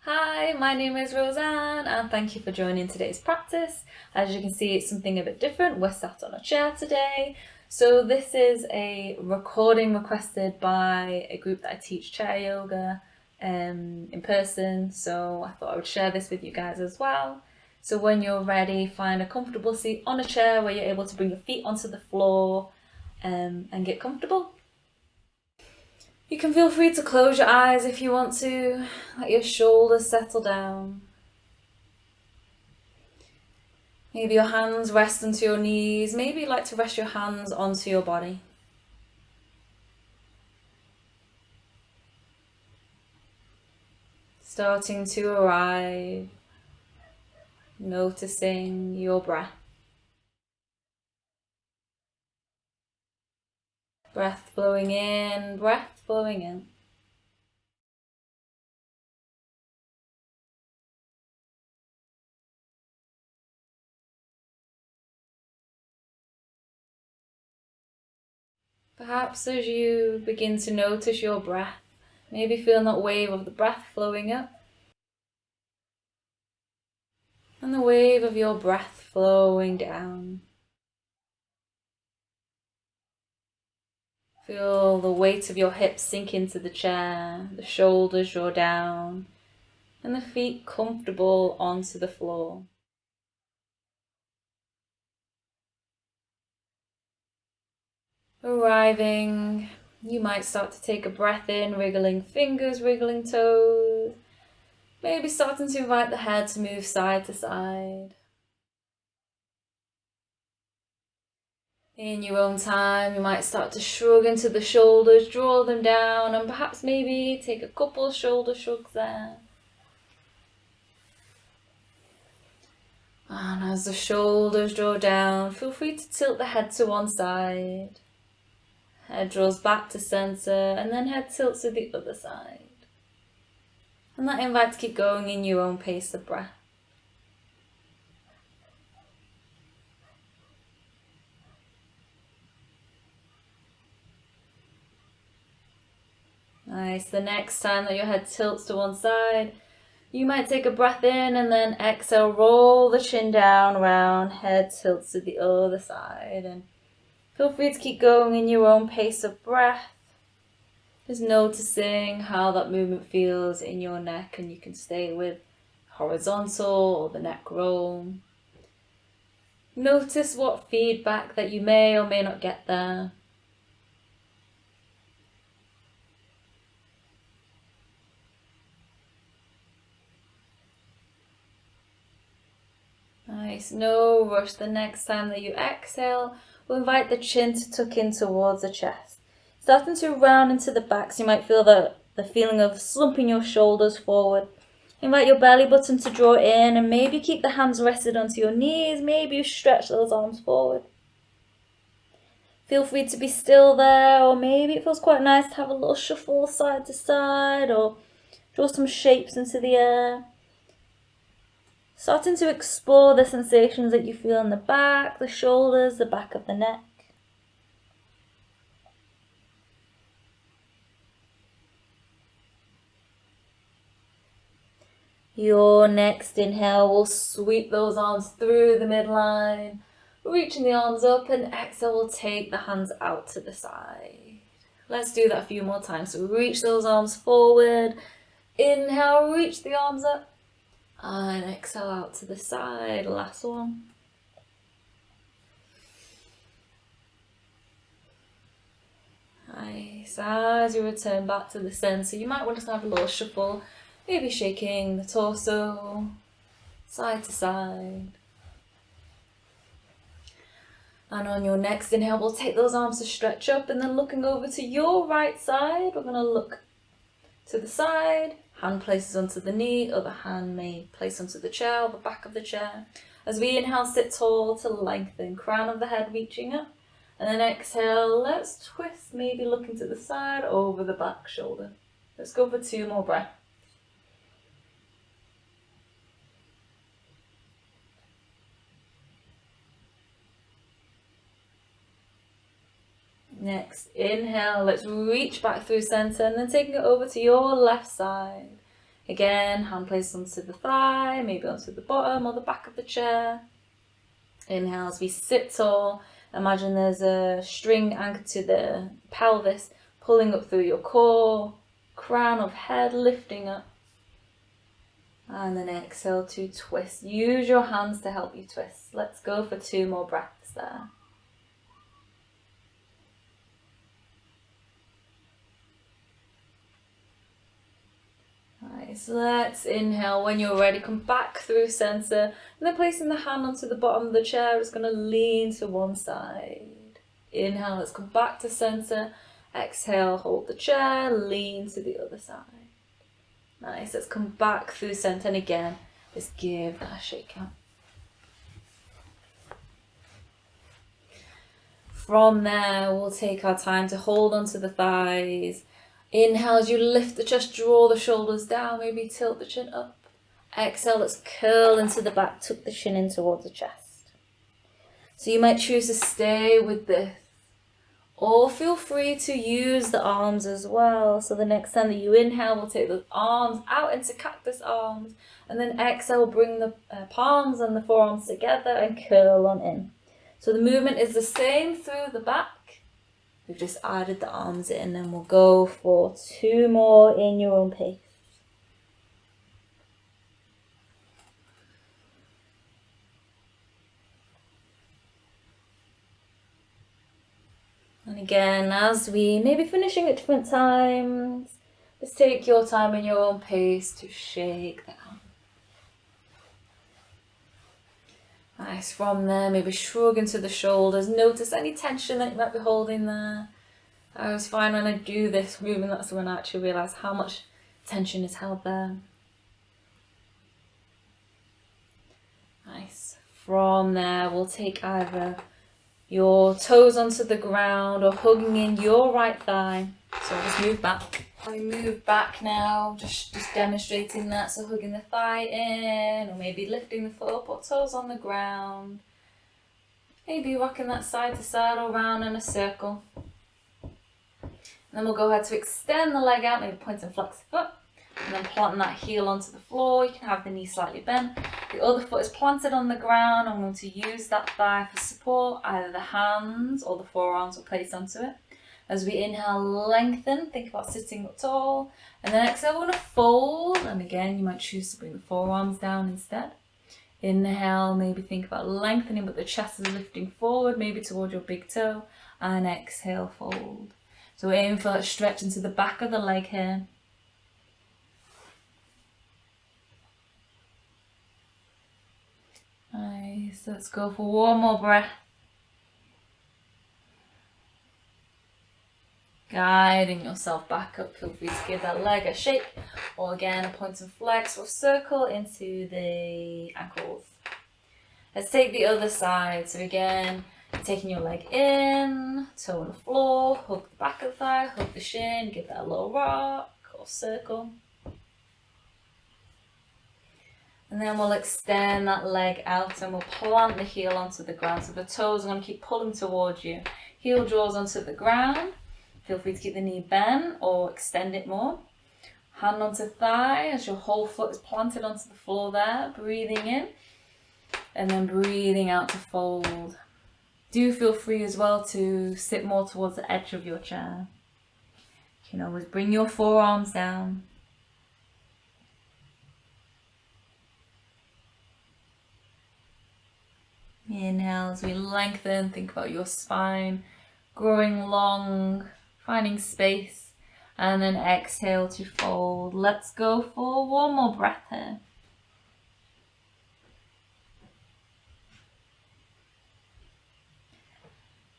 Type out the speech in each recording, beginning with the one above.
Hi, my name is Roseanne and thank you for joining today's practice. As you can see, it's something a bit different. We're sat on a chair today. So this is a recording requested by a group that I teach chair yoga in person. So I thought I would share this with you guys as well. So when you're ready, find a comfortable seat on a chair where you're able to bring your feet onto the floor and get comfortable. You can feel free to close your eyes if you want to, let your shoulders settle down. Maybe your hands rest onto your knees, maybe you'd like to rest your hands onto your body. Starting to arrive, noticing your breath. Breath flowing in, breath flowing in. Perhaps as you begin to notice your breath, maybe feel that wave of the breath flowing up and the wave of your breath flowing down. Feel the weight of your hips sink into the chair, the shoulders draw down, and the feet comfortable onto the floor. Arriving, you might start to take a breath in, wriggling fingers, wriggling toes. Maybe starting to invite the head to move side to side. In your own time, you might start to shrug into the shoulders, draw them down, and perhaps maybe take a couple shoulder shrugs there. And as the shoulders draw down, feel free to tilt the head to one side. Head draws back to center, and then head tilts to the other side. And that invite to keep going in your own pace of breath. Nice. The next time that your head tilts to one side, you might take a breath in and then exhale, roll the chin down, round, head tilts to the other side. And feel free to keep going in your own pace of breath. Just noticing how that movement feels in your neck, and you can stay with horizontal or the neck roll. Notice what feedback that you may or may not get there. Nice, no rush. The next time that you exhale, we'll invite the chin to tuck in towards the chest. Starting to round into the back, so you might feel the feeling of slumping your shoulders forward. Invite your belly button to draw in, and maybe keep the hands rested onto your knees. Maybe you stretch those arms forward. Feel free to be still there, or maybe it feels quite nice to have a little shuffle side to side, or draw some shapes into the air. Starting to explore the sensations that you feel in the back, the shoulders, the back of the neck. Your next inhale will sweep those arms through the midline, reaching the arms up, and exhale will take the hands out to the side. Let's do that a few more times. So reach those arms forward, inhale, reach the arms up, and exhale out to the side. Last one. Nice. As you return back to the center, you might want to have a little shuffle, maybe shaking the torso side to side. And on your next inhale, we'll take those arms to stretch up, and then looking over to your right side, we're going to look to the side. Hand places onto the knee, other hand may place onto the chair or the back of the chair. As we inhale, sit tall to lengthen, crown of the head reaching up. And then exhale, let's twist, maybe looking to the side, over the back shoulder. Let's go for 2 more breaths. Next, inhale, let's reach back through center, and then taking it over to your left side. Again, hand placed onto the thigh, maybe onto the bottom or the back of the chair. Inhale as we sit tall. Imagine there's a string anchored to the pelvis, pulling up through your core, crown of head lifting up. And then exhale to twist. Use your hands to help you twist. Let's go for 2 more breaths there. Nice. Let's inhale. When you're ready, come back through center. And then placing the hand onto the bottom of the chair, it's going to lean to one side. Inhale, let's come back to center. Exhale, hold the chair, lean to the other side. Nice. Let's come back through center. And again, just give that a shake out. From there, we'll take our time to hold onto the thighs. Inhale as you lift the chest, draw the shoulders down, maybe tilt the chin up. Exhale, let's curl into the back, tuck the chin in towards the chest. So you might choose to stay with this, or feel free to use the arms as well. So the next time that you inhale, we'll take the arms out into cactus arms, and then exhale, bring the palms and the forearms together and curl on in. So the movement is the same through the back. We've just added the arms in, and we'll go for 2 more in your own pace. And again, as we may be finishing at different times, just take your time in your own pace to shake that out. Nice. From there, maybe shrug into the shoulders. Notice any tension that you might be holding there. I always find when I do this movement, that's when I actually realise how much tension is held there. Nice. From there, we'll take either your toes onto the ground or hugging in your right thigh. So just move back. I move back now, just demonstrating that. So hugging the thigh in, or maybe lifting the foot up or toes on the ground. Maybe rocking that side to side or round in a circle. And then we'll go ahead to extend the leg out, maybe point and flex the foot. And then planting that heel onto the floor. You can have the knee slightly bent. The other foot is planted on the ground. I'm going to use that thigh for support. Either the hands or the forearms are placed onto it. As we inhale, lengthen, think about sitting up tall. And then exhale, we're going to fold. And again, you might choose to bring the forearms down instead. Inhale, maybe think about lengthening, but the chest is lifting forward, maybe towards your big toe. And exhale, fold. So we're aiming for that stretch into the back of the leg here. Nice. Let's go for 1 more breath. Guiding yourself back up, feel free to give that leg a shake, or again a point and flex or circle into the ankles. Let's take the other side. So again, taking your leg in, toe on the floor, hug the back of the thigh, hug the shin, give that a little rock or circle. And then we'll extend that leg out and we'll plant the heel onto the ground. So the toes are going to keep pulling towards you. Heel draws onto the ground. Feel free to keep the knee bent or extend it more. Hand onto thigh as your whole foot is planted onto the floor there. Breathing in and then breathing out to fold. Do feel free as well to sit more towards the edge of your chair. You can always bring your forearms down. Inhale as we lengthen, think about your spine growing long, finding space, and then exhale to fold. Let's go for 1 more breath here.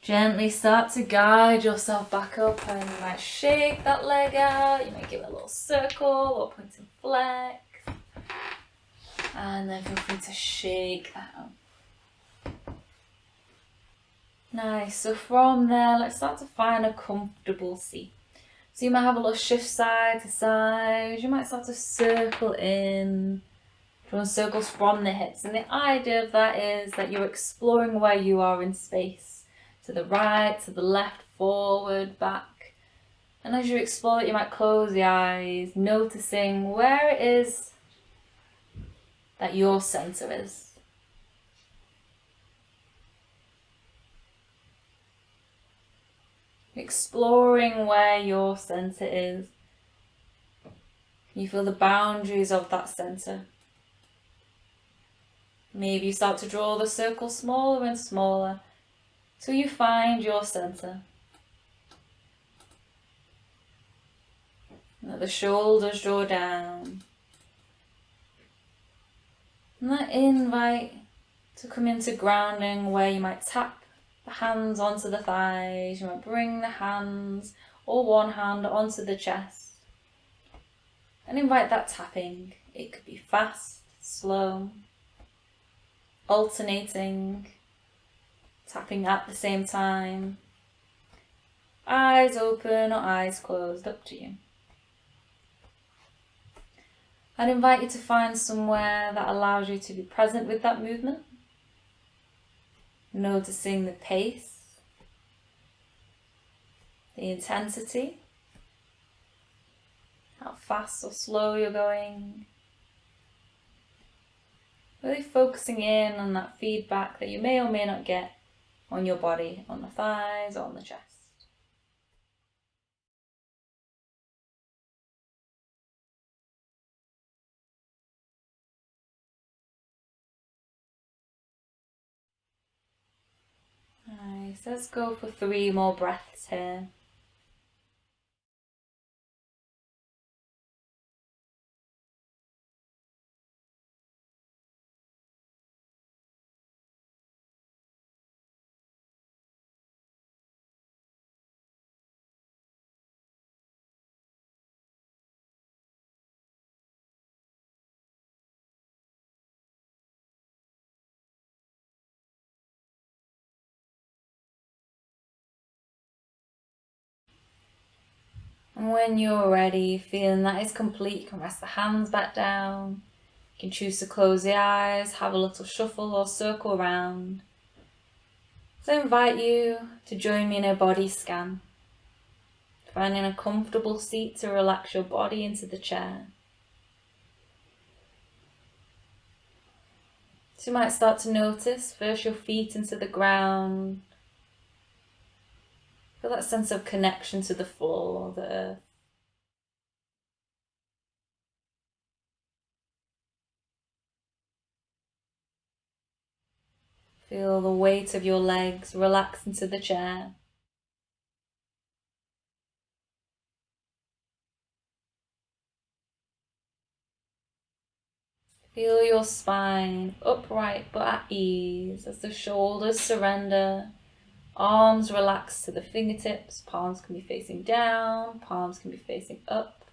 Gently start to guide yourself back up, and you might shake that leg out, you might give it a little circle or point and flex, and then feel free to shake that out. Nice. So from there, let's start to find a comfortable seat. So you might have a little shift side to side. You might start to circle in, drawing circles from the hips. And the idea of that is that you're exploring where you are in space. To the right, to the left, forward, back. And as you explore it, you might close the eyes, noticing where it is that your center is. Exploring where your center is. You feel the boundaries of that center. Maybe you start to draw the circle smaller and smaller till you find your center. Let the shoulders draw down. And that invite to come into grounding, where you might tap the hands onto the thighs. You might bring the hands or one hand onto the chest. And invite that tapping. It could be fast, slow, alternating, tapping at the same time. Eyes open or eyes closed, up to you. I'd invite you to find somewhere that allows you to be present with that movement, noticing the pace, the intensity, how fast or slow you're going. Really focusing in on that feedback that you may or may not get on your body, on the thighs or on the chest. Nice, let's go for 3 more breaths here. And when you're ready, feeling that is complete, you can rest the hands back down. You can choose to close the eyes, have a little shuffle or circle around. So I invite you to join me in a body scan. Finding a comfortable seat to relax your body into the chair. So you might start to notice first your feet into the ground. Feel that sense of connection to the floor, the earth. Feel the weight of your legs relax into the chair. Feel your spine upright but at ease as the shoulders surrender. Arms relax to the fingertips. Palms can be facing down, palms can be facing up.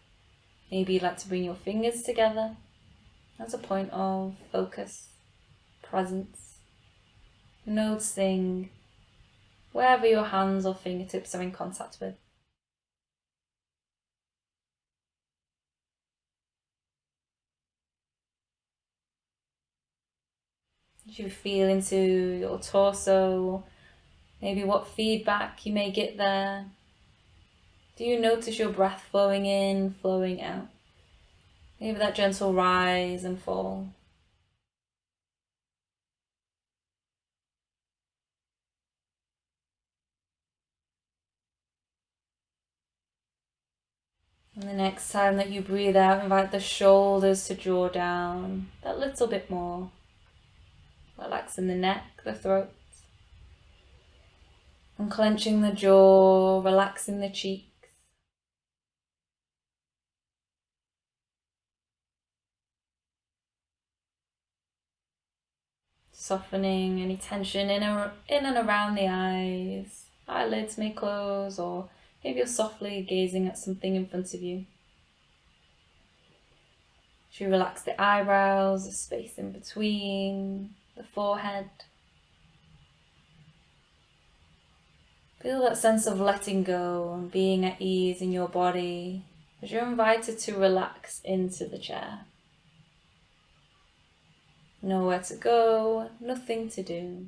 Maybe you'd like to bring your fingers together as a point of focus, presence. Noticing wherever your hands or fingertips are in contact with. As you feel into your torso, maybe what feedback you may get there. Do you notice your breath flowing in, flowing out? Maybe that gentle rise and fall. And the next time that you breathe out, invite the shoulders to draw down that little bit more. Relaxing the neck, the throat. Unclenching the jaw, relaxing the cheeks. Softening any tension in and around the eyes. Eyelids may close, or maybe you're softly gazing at something in front of you. As you relax the eyebrows, the space in between, the forehead. Feel that sense of letting go and being at ease in your body as you're invited to relax into the chair. Nowhere to go, nothing to do.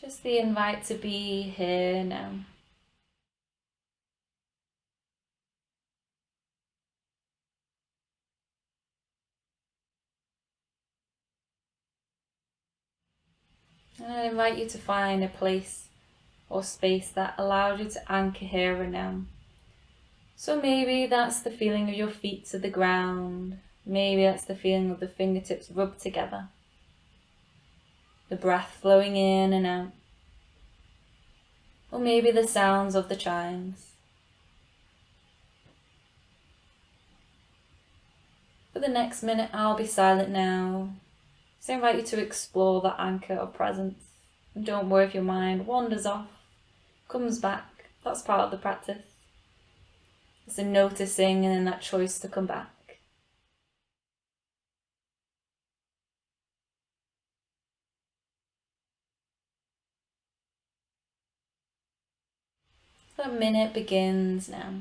Just the invite to be here now. And I invite you to find a place or space that allows you to anchor here and now. So maybe that's the feeling of your feet to the ground. Maybe that's the feeling of the fingertips rubbed together. The breath flowing in and out. Or maybe the sounds of the chimes. For the next minute, I'll be silent now. So I invite you to explore that anchor of presence. And don't worry if your mind wanders off, comes back. That's part of the practice. It's a noticing and then that choice to come back. That minute begins now.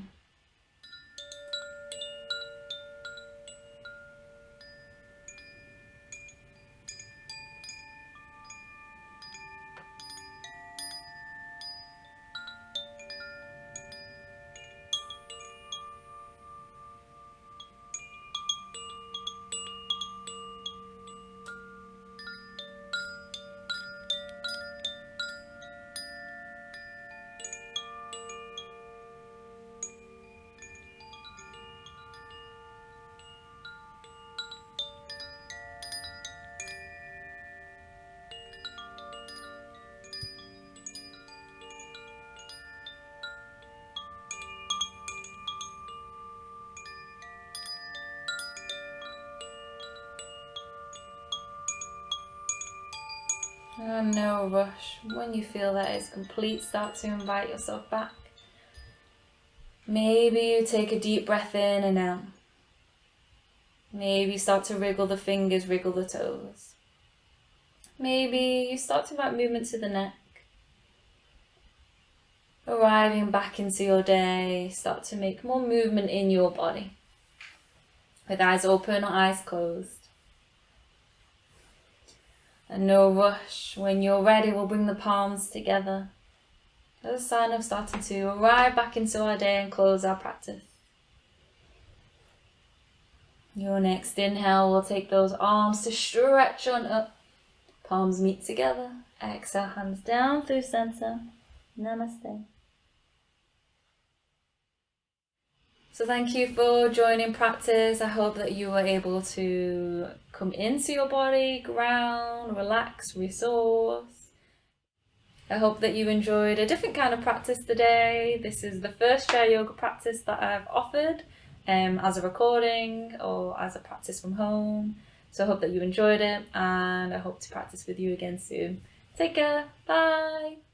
And no rush. When you feel that it's complete, start to invite yourself back. Maybe you take a deep breath in and out. Maybe you start to wriggle the fingers, wriggle the toes. Maybe you start to invite movement to the neck. Arriving back into your day, start to make more movement in your body. With eyes open or eyes closed. And no rush. When you're ready, we'll bring the palms together as a sign of starting to arrive back into our day and close our practice. Your next inhale will take those arms to stretch on up. Palms meet together. Exhale, hands down through center. Namaste. So thank you for joining practice. I hope that you were able to come into your body, ground, relax, resource. I hope that you enjoyed a different kind of practice today. This is the first chair yoga practice that I've offered as a recording or as a practice from home. So I hope that you enjoyed it and I hope to practice with you again soon. Take care. Bye.